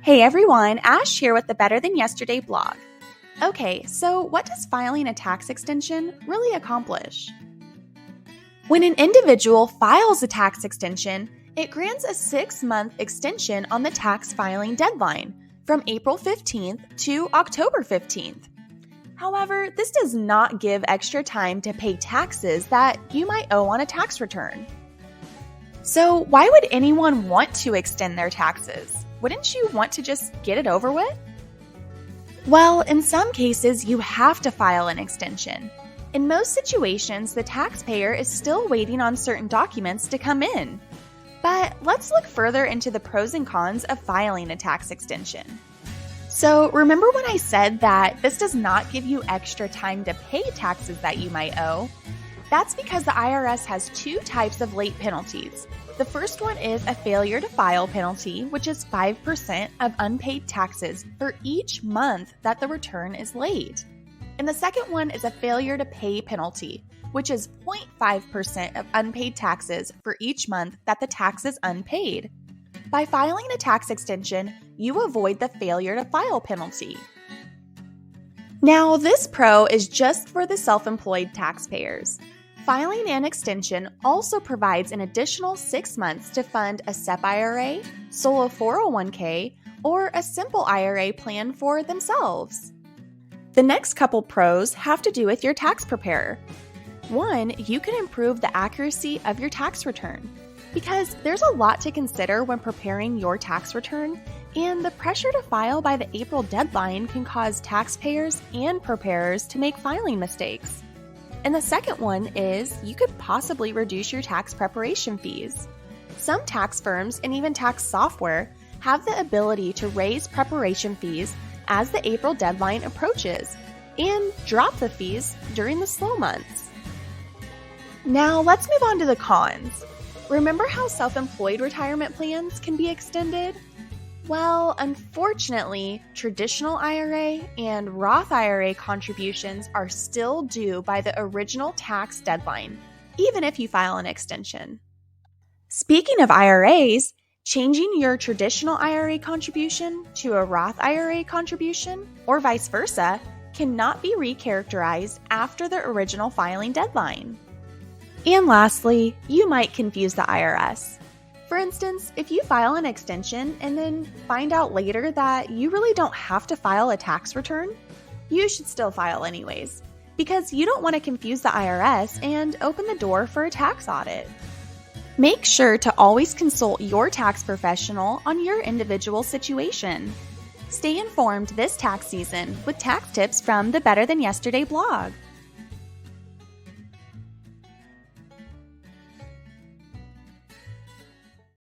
Hey everyone, Ash here with the Better Than Yesterday blog. Okay, so what does filing a tax extension really accomplish? When an individual files a tax extension, it grants a 6-month extension on the tax filing deadline from April 15th to October 15th. However, this does not give extra time to pay taxes that you might owe on a tax return. So why would anyone want to extend their taxes? Wouldn't you want to just get it over with? Well, in some cases, you have to file an extension. In most situations, the taxpayer is still waiting on certain documents to come in. But let's look further into the pros and cons of filing a tax extension. So remember when I said that this does not give you extra time to pay taxes that you might owe? That's because the IRS has two types of late penalties. The first one is a failure to file penalty, which is 5% of unpaid taxes for each month that the return is late. And the second one is a failure to pay penalty, which is 0.5% of unpaid taxes for each month that the tax is unpaid. By filing a tax extension, you avoid the failure to file penalty. Now, this pro is just for the self-employed taxpayers. Filing an extension also provides an additional 6 months to fund a SEP IRA, solo 401k, or a simple IRA plan for themselves. The next couple pros have to do with your tax preparer. One, you can improve the accuracy of your tax return because there's a lot to consider when preparing your tax return, and the pressure to file by the April deadline can cause taxpayers and preparers to make filing mistakes. And the second one is you could possibly reduce your tax preparation fees. Some tax firms and even tax software have the ability to raise preparation fees as the April deadline approaches and drop the fees during the slow months. Now let's move on to the cons. Remember how self-employed retirement plans can be extended? Well, unfortunately, traditional IRA and Roth IRA contributions are still due by the original tax deadline, even if you file an extension. Speaking of IRAs, changing your traditional IRA contribution to a Roth IRA contribution, or vice versa, cannot be recharacterized after the original filing deadline. And lastly, you might confuse the IRS. For instance, if you file an extension and then find out later that you really don't have to file a tax return, you should still file anyways, because you don't want to confuse the IRS and open the door for a tax audit. Make sure to always consult your tax professional on your individual situation. Stay informed this tax season with tax tips from the Better Than Yesterday blog.